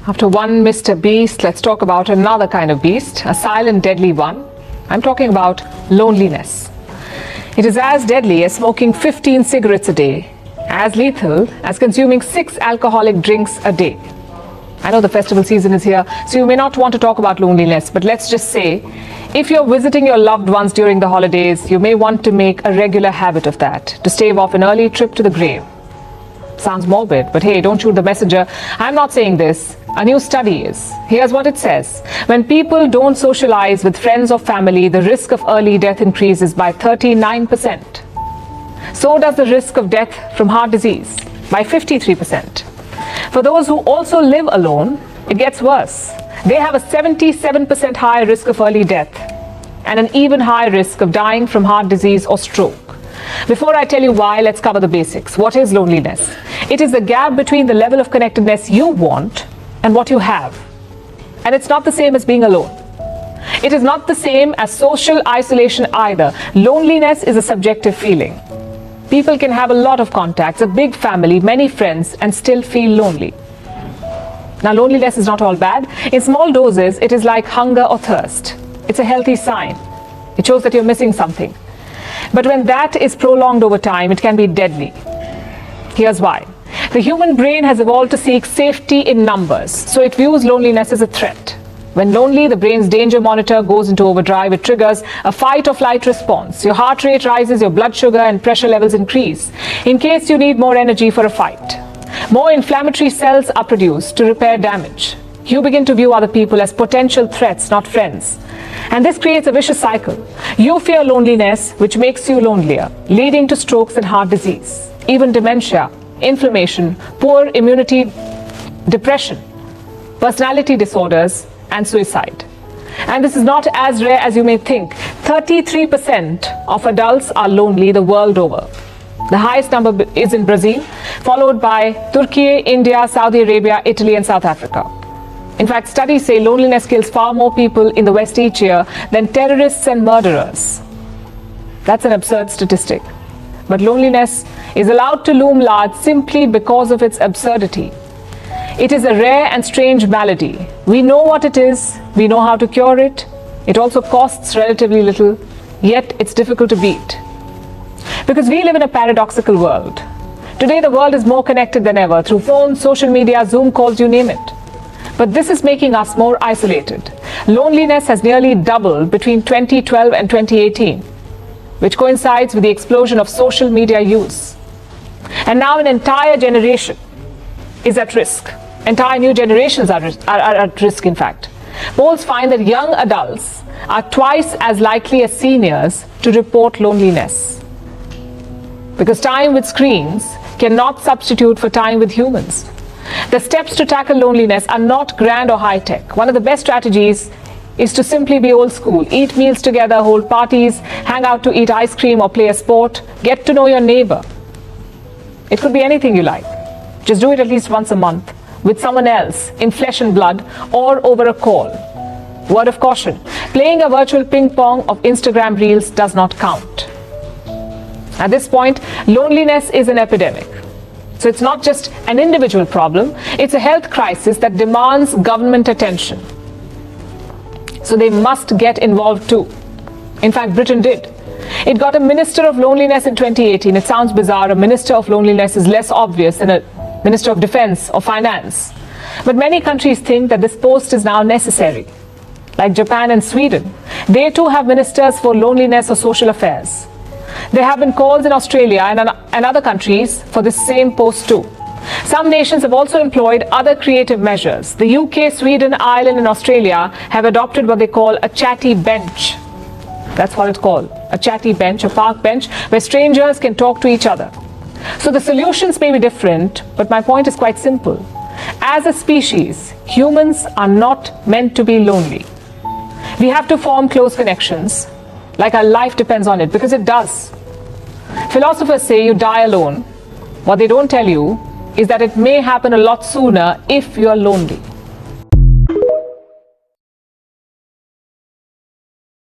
After one Mr. Beast, let's talk about another kind of beast, a silent, deadly one. I'm talking about loneliness. It is as deadly as smoking 15 cigarettes a day, as lethal as consuming 6 alcoholic drinks a day. I know the festival season is here, so you may not want to talk about loneliness, but let's just say, if you're visiting your loved ones during the holidays, you may want to make a regular habit of that, to stave off an early trip to the grave. Sounds morbid, but hey, don't shoot the messenger. I'm not saying this. A new study is. Here's what it says. When people don't socialize with friends or family, the risk of early death increases by 39%. So does the risk of death from heart disease by 53%. For those who also live alone, it gets worse. They have a 77% higher risk of early death and an even higher risk of dying from heart disease or stroke. Before I tell you why, let's cover the basics. What is loneliness? It is the gap between the level of connectedness you want and what you have. And it's not the same as being alone. It is not the same as social isolation either. Loneliness is a subjective feeling. People can have a lot of contacts, a big family, many friends, and still feel lonely. Now, loneliness is not all bad. In small doses, it is like hunger or thirst. It's a healthy sign. It shows that you're missing something. But when that is prolonged over time, it can be deadly. Here's why. The human brain has evolved to seek safety in numbers, so it views loneliness as a threat. When lonely, the brain's danger monitor goes into overdrive. It triggers a fight or flight response. Your heart rate rises, your blood sugar and pressure levels increase, in case you need more energy for a fight. More inflammatory cells are produced to repair damage. You begin to view other people as potential threats, not friends. And this creates a vicious cycle. You fear loneliness, which makes you lonelier, leading to strokes and heart disease, even dementia, inflammation, poor immunity, depression, personality disorders, and suicide. And this is not as rare as you may think. 33% of adults are lonely the world over. The highest number is in Brazil, followed by Turkey, India, Saudi Arabia, Italy, and South Africa. In fact, studies say loneliness kills far more people in the West each year than terrorists and murderers. That's an absurd statistic. But loneliness is allowed to loom large simply because of its absurdity. It is a rare and strange malady. We know what it is, we know how to cure it. It also costs relatively little, yet it's difficult to beat. Because we live in a paradoxical world. Today the world is more connected than ever through phones, social media, Zoom calls, you name it. But this is making us more isolated. Loneliness has nearly doubled between 2012 and 2018, which coincides with the explosion of social media use. And now an entire generation is at risk. Entire new generations are at risk, in fact. Polls find that young adults are twice as likely as seniors to report loneliness. Because time with screens cannot substitute for time with humans. The steps to tackle loneliness are not grand or high-tech. One of the best strategies is to simply be old school. Eat meals together, hold parties, hang out to eat ice cream or play a sport. Get to know your neighbor. It could be anything you like. Just do it at least once a month with someone else in flesh and blood or over a call. Word of caution, playing a virtual ping pong of Instagram reels does not count. At this point, loneliness is an epidemic. So it's not just an individual problem, it's a health crisis that demands government attention. So they must get involved too. In fact, Britain did. It got a Minister of Loneliness in 2018. It sounds bizarre. A Minister of Loneliness is less obvious than a Minister of Defense or Finance. But many countries think that this post is now necessary. Like Japan and Sweden, they too have ministers for loneliness or social affairs. There have been calls in Australia and other countries for this same post too. Some nations have also employed other creative measures. The UK, Sweden, Ireland and Australia have adopted what they call a chatty bench. That's what it's called, a chatty bench, a park bench, where strangers can talk to each other. So the solutions may be different, but my point is quite simple. As a species, humans are not meant to be lonely. We have to form close connections, like our life depends on it, because it does. Philosophers say you die alone. What they don't tell you is that it may happen a lot sooner if you're lonely.